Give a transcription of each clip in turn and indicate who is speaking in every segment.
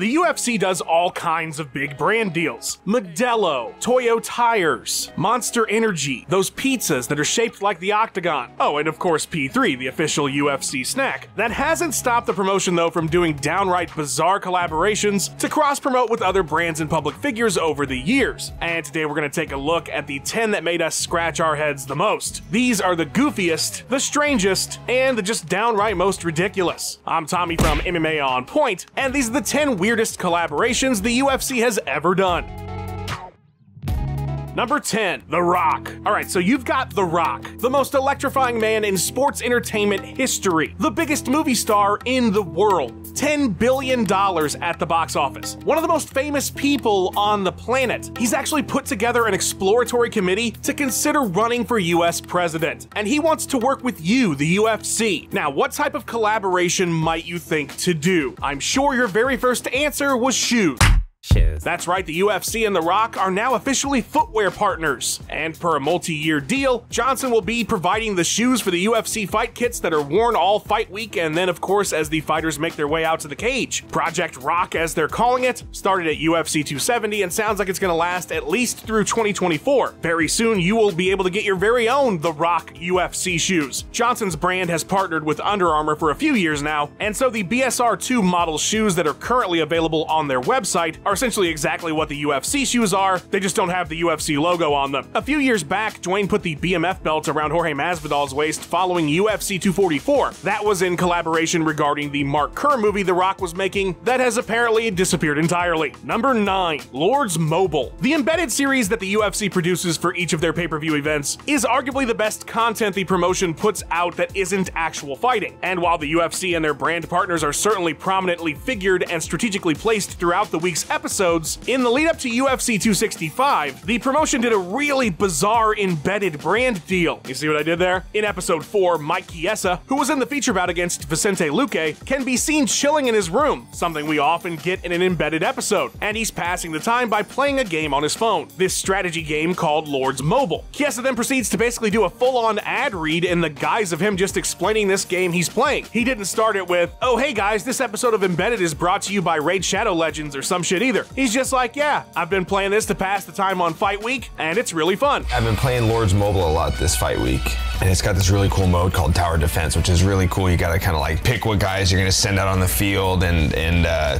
Speaker 1: The UFC does all kinds of big brand deals. Modelo, Toyo Tires, Monster Energy, those pizzas that are shaped like the octagon. Oh, and of course P3, the official UFC snack. That hasn't stopped the promotion though from doing downright bizarre collaborations to cross-promote with other brands and public figures over the years. And today we're going to take a look at the 10 that made us scratch our heads the most. These are the goofiest, the strangest, and the just downright most ridiculous. I'm Tommy from MMA On Point, and these are the 10 weirdest collaborations the UFC has ever done. Number 10, The Rock. Alright, so you've got The Rock, the most electrifying man in sports entertainment history, the biggest movie star in the world, $10 billion at the box office, one of the most famous people on the planet. He's actually put together an exploratory committee to consider running for US president, and he wants to work with you, the UFC. Now, what type of collaboration might you think to do? I'm sure your very first answer was shoes. That's right, the UFC and The Rock are now officially footwear partners. And per a multi-year deal, Johnson will be providing the shoes for the UFC fight kits that are worn all fight week and then of course as the fighters make their way out to the cage. Project Rock, as they're calling it, started at UFC 270 and sounds like it's going to last at least through 2024. Very soon you will be able to get your very own The Rock UFC shoes. Johnson's brand has partnered with Under Armour for a few years now, and so the BSR2 model shoes that are currently available on their website are essentially exactly what the UFC shoes are, they just don't have the UFC logo on them. A few years back, Dwayne put the BMF belt around Jorge Masvidal's waist following UFC 244. That was in collaboration regarding the Mark Kerr movie The Rock was making that has apparently disappeared entirely. Number 9, Lords Mobile. The embedded series that the UFC produces for each of their pay-per-view events is arguably the best content the promotion puts out that isn't actual fighting. And while the UFC and their brand partners are certainly prominently figured and strategically placed throughout the week's episodes, in the lead up to UFC 265, the promotion did a really bizarre embedded brand deal. You see what I did there? In episode 4, Mike Chiesa, who was in the feature bout against Vicente Luque, can be seen chilling in his room, something we often get in an embedded episode, and he's passing the time by playing a game on his phone, this strategy game called Lords Mobile. Chiesa then proceeds to basically do a full-on ad read in the guise of him just explaining this game he's playing. He didn't start it with, "Oh hey guys, this episode of Embedded is brought to you by Raid Shadow Legends," or some shit either. He's just like, "Yeah, I've been playing this to pass the time on fight week, and it's really fun."
Speaker 2: I've been playing Lords Mobile a lot this fight week, and it's got this really cool mode called Tower Defense, which is really cool. You gotta kind of like pick what guys you're gonna send out on the field and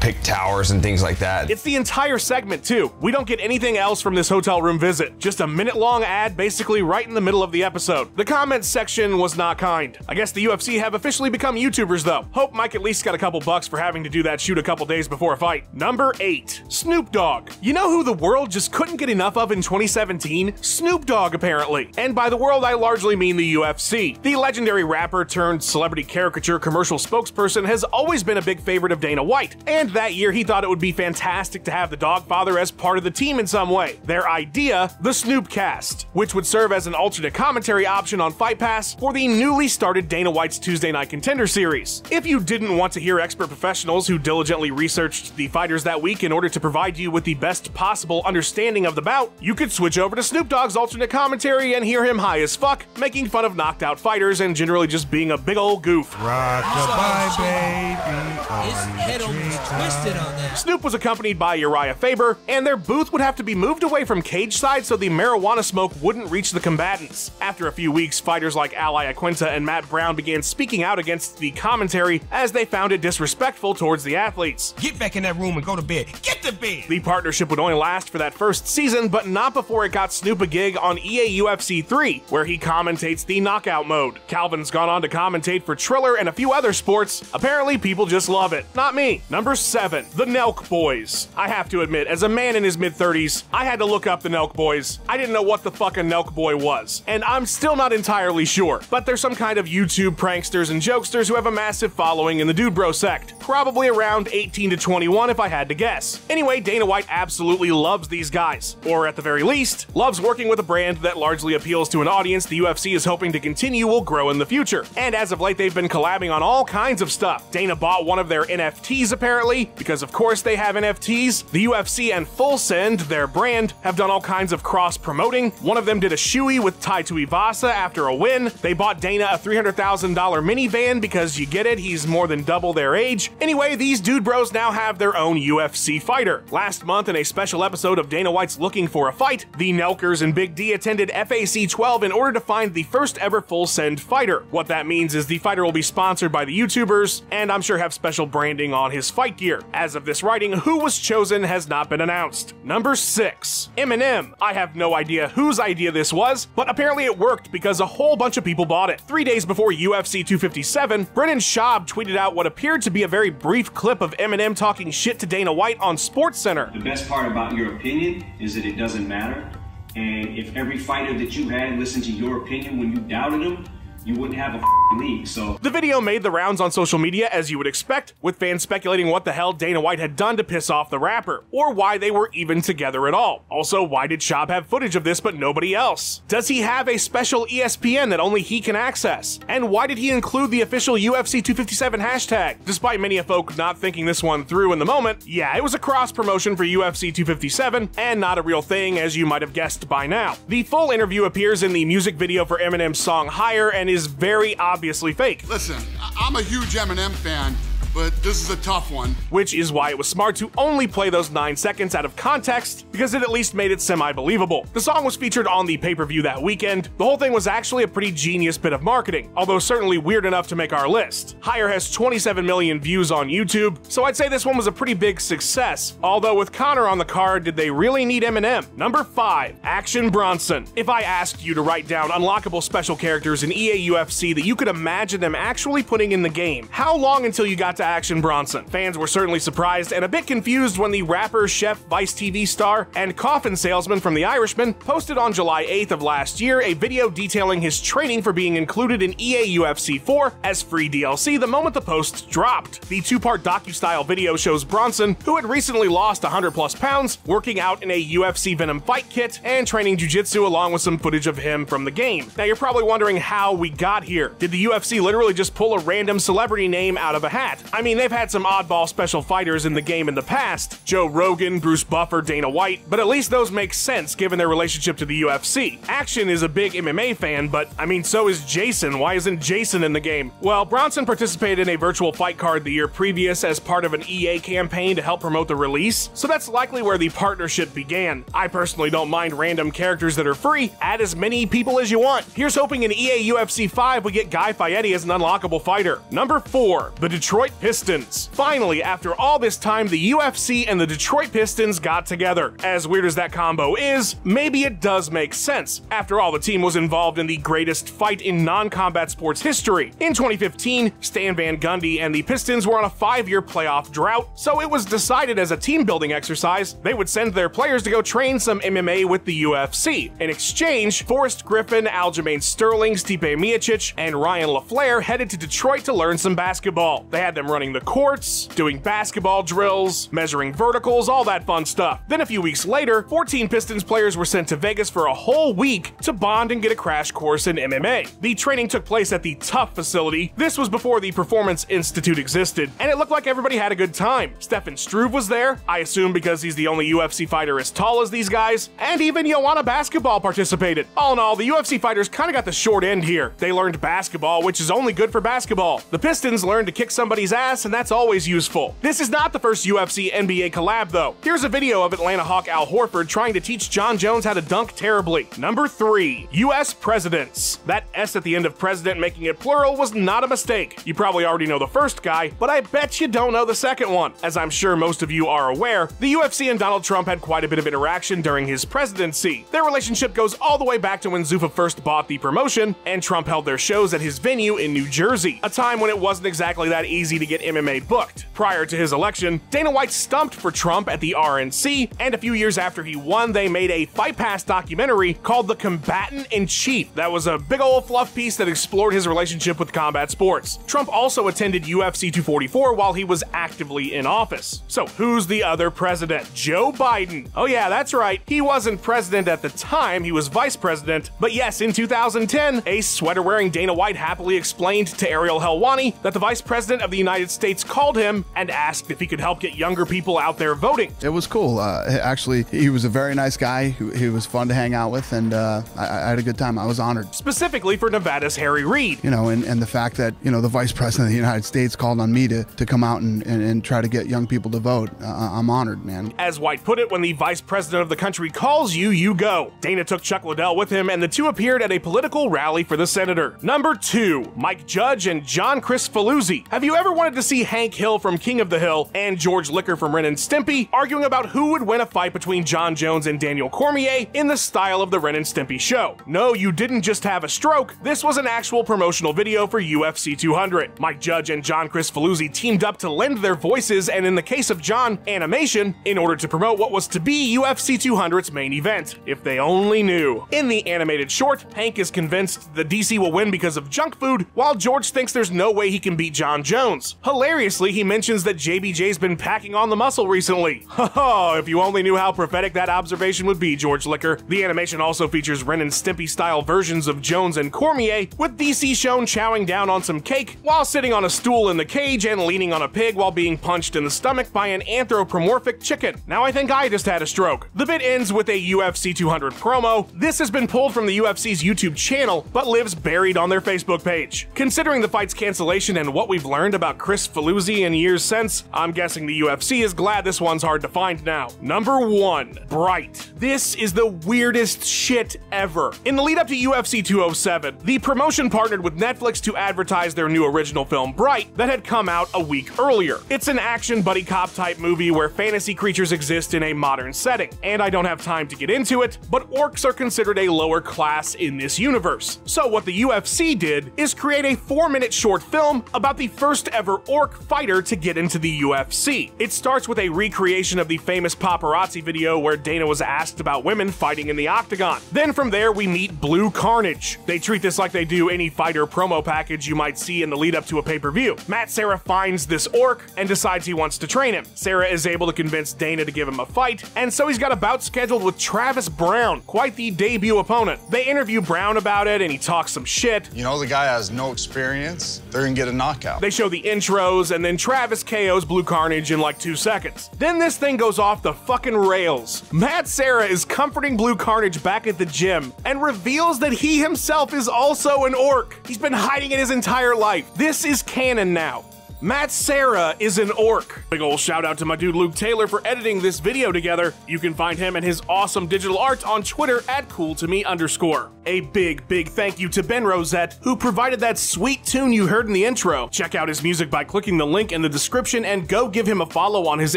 Speaker 2: pick towers and things like that.
Speaker 1: It's the entire segment too. We don't get anything else from this hotel room visit. Just a minute-long ad basically right in the middle of the episode. The comments section was not kind. I guess the UFC have officially become YouTubers though. Hope Mike at least got a couple bucks for having to do that shoot a couple days before a fight. Number 8, Snoop Dogg. You know who the world just couldn't get enough of in 2017? Snoop Dogg, apparently. And by the world, I largely mean the UFC. The legendary rapper turned celebrity caricature commercial spokesperson has always been a big favorite of Dana White, and that year he thought it would be fantastic to have the Dogfather as part of the team in some way. Their idea, the Snoopcast, which would serve as an alternate commentary option on Fight Pass for the newly started Dana White's Tuesday Night Contender series. If you didn't want to hear expert professionals who diligently researched the fighters that week in order to provide you with the best possible understanding of the bout, you could switch over to Snoop Dogg's alternate commentary and hear him high as fuck, making fun of knocked out fighters and generally just being a big old goof.
Speaker 3: Rock-a-bye, baby.
Speaker 4: His head almost twisted on that.
Speaker 1: Snoop was accompanied by Uriah Faber, and their booth would have to be moved away from cage side so the marijuana smoke wouldn't reach the combatants. After a few weeks, fighters like Ali Aquinta and Matt Brown began speaking out against the commentary as they found it disrespectful towards the athletes.
Speaker 3: Get back in that room and go to bed. Get to bed!
Speaker 1: The partnership would only last for that first season, but not before it got Snoop a gig on EA UFC 3, where he commentates the knockout mode. Calvin's gone on to commentate for Triller and a few other sports. Apparently, people just love it. Not me. Number 7, the Nelk Boys. I have to admit, as a man in his mid-30s, I had to look up the Nelk Boys. I didn't know what the fuck a Nelk Boy was, and I'm still not entirely sure, but they're some kind of YouTube pranksters and jokesters who have a massive following in the Dude Bro sect. Probably around 18 to 21 if I had to guess. this. Anyway, Dana White absolutely loves these guys, or at the very least, loves working with a brand that largely appeals to an audience the UFC is hoping to continue will grow in the future. And as of late, they've been collabing on all kinds of stuff. Dana bought one of their NFTs apparently, because of course they have NFTs. The UFC and Full Send, their brand, have done all kinds of cross-promoting. One of them did a shoey with Tai Tuivasa after a win. They bought Dana a $300,000 minivan because you get it, he's more than double their age. Anyway, these dude bros now have their own UFC fighter. Last month in a special episode of Dana White's Looking for a Fight, the Nelkers and Big D attended FAC 12 in order to find the first ever Full Send fighter. What that means is the fighter will be sponsored by the YouTubers, and I'm sure have special branding on his fight gear. As of this writing, who was chosen has not been announced. Number 6. Eminem. I have no idea whose idea this was, but apparently it worked because a whole bunch of people bought it. 3 days before UFC 257, Brennan Schaub tweeted out what appeared to be a very brief clip of Eminem talking shit to Dana White on SportsCenter.
Speaker 5: The best part about your opinion is that it doesn't matter. And if every fighter that you had listened to your opinion when you doubted him, you wouldn't have a league, so...
Speaker 1: The video made the rounds on social media as you would expect, with fans speculating what the hell Dana White had done to piss off the rapper, or why they were even together at all. Also, why did Schaub have footage of this but nobody else? Does he have a special ESPN that only he can access? And why did he include the official UFC 257 hashtag? Despite many of folk not thinking this one through in the moment, yeah, it was a cross-promotion for UFC 257, and not a real thing as you might have guessed by now. The full interview appears in the music video for Eminem's song Higher, and is very obviously fake.
Speaker 6: Listen, I'm a huge Eminem fan, but this is a tough one.
Speaker 1: Which is why it was smart to only play those 9 seconds out of context, because it at least made it semi-believable. The song was featured on the pay-per-view that weekend. The whole thing was actually a pretty genius bit of marketing, although certainly weird enough to make our list. Higher has 27 million views on YouTube, so I'd say this one was a pretty big success. Although with Conor on the card, did they really need Eminem? Number 5. Action Bronson. If I asked you to write down unlockable special characters in EA UFC that you could imagine them actually putting in the game, how long until you got to Action Bronson? Fans were certainly surprised and a bit confused when the rapper, chef, Vice TV star, and coffin salesman from The Irishman posted on July 8th of last year a video detailing his training for being included in EA UFC 4 as free DLC the moment the post dropped. The 2-part docu-style video shows Bronson, who had recently lost 100+ pounds, working out in a UFC Venom fight kit and training jiu-jitsu along with some footage of him from the game. Now you're probably wondering how we got here. Did the UFC literally just pull a random celebrity name out of a hat? I mean, they've had some oddball special fighters in the game in the past, Joe Rogan, Bruce Buffer, Dana White, but at least those make sense given their relationship to the UFC. Action is a big MMA fan, but I mean, so is Jason. Why isn't Jason in the game? Well, Bronson participated in a virtual fight card the year previous as part of an EA campaign to help promote the release, so that's likely where the partnership began. I personally don't mind random characters that are free. Add as many people as you want. Here's hoping in EA UFC 5 we get Guy Fieri as an unlockable fighter. Number 4. The Detroit Pistons. Finally, after all this time, the UFC and the Detroit Pistons got together. As weird as that combo is, maybe it does make sense. After all, the team was involved in the greatest fight in non-combat sports history. In 2015, Stan Van Gundy and the Pistons were on a 5-year playoff drought, so it was decided as a team-building exercise they would send their players to go train some MMA with the UFC. In exchange, Forrest Griffin, Aljamain Sterling, Stipe Miocic, and Ryan LaFleur headed to Detroit to learn some basketball. They had them running the courts, doing basketball drills, measuring verticals, all that fun stuff. Then a few weeks later, 14 Pistons players were sent to Vegas for a whole week to bond and get a crash course in MMA. The training took place at the Tough facility. This was before the Performance Institute existed, and it looked like everybody had a good time. Stefan Struve was there, I assume because he's the only UFC fighter as tall as these guys, and even Joanna Basketball participated. All in all, the UFC fighters kinda got the short end here. They learned basketball, which is only good for basketball. The Pistons learned to kick somebody's ass, and that's always useful. This is not the first UFC NBA collab though. Here's a video of Atlanta Hawk Al Horford trying to teach John Jones how to dunk terribly. Number 3. US Presidents. That S at the end of president making it plural was not a mistake. You probably already know the first guy, but I bet you don't know the second one. As I'm sure most of you are aware, the UFC and Donald Trump had quite a bit of interaction during his presidency. Their relationship goes all the way back to when Zuffa first bought the promotion, and Trump held their shows at his venue in New Jersey, a time when it wasn't exactly that easy to get MMA booked. Prior to his election, Dana White stumped for Trump at the RNC, and a few years after he won, they made a Fight Pass documentary called The Combatant-in-Chief. That was a big old fluff piece that explored his relationship with combat sports. Trump also attended UFC 244 while he was actively in office. So who's the other president? Joe Biden. Oh yeah, that's right. He wasn't president at the time, he was vice president. But yes, in 2010, a sweater-wearing Dana White happily explained to Ariel Helwani that the vice president of the United States called him and asked if he could help get younger people out there voting.
Speaker 7: It was cool. Actually, he was a very nice guy. He was fun to hang out with, and I had a good time. I was honored.
Speaker 1: Specifically for Nevada's Harry Reid.
Speaker 7: You know, and the fact that, you know, the vice president of the United States called on me to come out and try to get young people to vote. I'm honored, man.
Speaker 1: As White put it, when the vice president of the country calls you, you go. Dana took Chuck Liddell with him, and the two appeared at a political rally for the senator. Number 2, Mike Judge and John Kricfalusi. Have you ever wanted to see Hank Hill from King of the Hill and George Licker from Ren and Stimpy arguing about who would win a fight between Jon Jones and Daniel Cormier in the style of the Ren and Stimpy show? No, you didn't just have a stroke. This was an actual promotional video for UFC 200. Mike Judge and John Kricfalusi teamed up to lend their voices, and in the case of John, animation, in order to promote what was to be UFC 200's main event. If they only knew. In the animated short, Hank is convinced the DC will win because of junk food, while George thinks there's no way he can beat Jon Jones. Hilariously, he mentions that JBJ's been packing on the muscle recently. Haha, if you only knew how prophetic that observation would be, George Licker. The animation also features Ren and Stimpy style versions of Jones and Cormier, with DC shown chowing down on some cake while sitting on a stool in the cage and leaning on a pig while being punched in the stomach by an anthropomorphic chicken. Now I think I just had a stroke. The bit ends with a UFC 200 promo. This has been pulled from the UFC's YouTube channel, but lives buried on their Facebook page. Considering the fight's cancellation and what we've learned about Kricfalusi in years since, I'm guessing the UFC is glad this one's hard to find now. Number 1, Bright. This is the weirdest shit ever. In the lead up to UFC 207, the promotion partnered with Netflix to advertise their new original film Bright that had come out a week earlier. It's an action buddy cop type movie where fantasy creatures exist in a modern setting, and I don't have time to get into it, but orcs are considered a lower class in this universe. So what the UFC did is create a 4-minute short film about the first ever orc fighter to get into the UFC. It starts with a recreation of the famous paparazzi video where Dana was asked about women fighting in the octagon. Then from there we meet Blue Carnage. They treat this like they do any fighter promo package you might see in the lead up to a pay-per-view. Matt Serra finds this orc and decides he wants to train him. Serra is able to convince Dana to give him a fight, and so he's got a bout scheduled with Travis Brown, quite the debut opponent. They interview Brown about it and he talks some shit.
Speaker 8: You know, the guy has no experience, they're gonna get a knockout.
Speaker 1: They show the intros, and then Travis KOs Blue Carnage in like 2 seconds. Then this thing goes off the fucking rails. Matt Serra is comforting Blue Carnage back at the gym and reveals that he himself is also an orc. He's been hiding it his entire life. This is canon now. Matt Serra is an orc. Big ol' shout out to my dude Luke Taylor for editing this video together. You can find him and his awesome digital art on Twitter at @cooltome_. A big thank you to Ben Rosette, who provided that sweet tune you heard in the intro. Check out his music by clicking the link in the description, and go give him a follow on his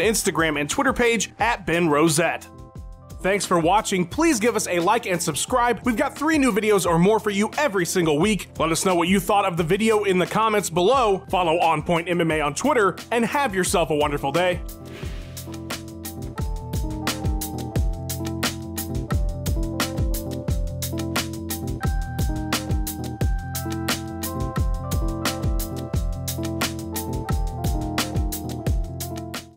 Speaker 1: Instagram and Twitter page @Ben Rosette. Thanks for watching. Please give us a like and subscribe. We've got 3 new videos or more for you every single week. Let us know what you thought of the video in the comments below. Follow On Point MMA on Twitter, and have yourself a wonderful day.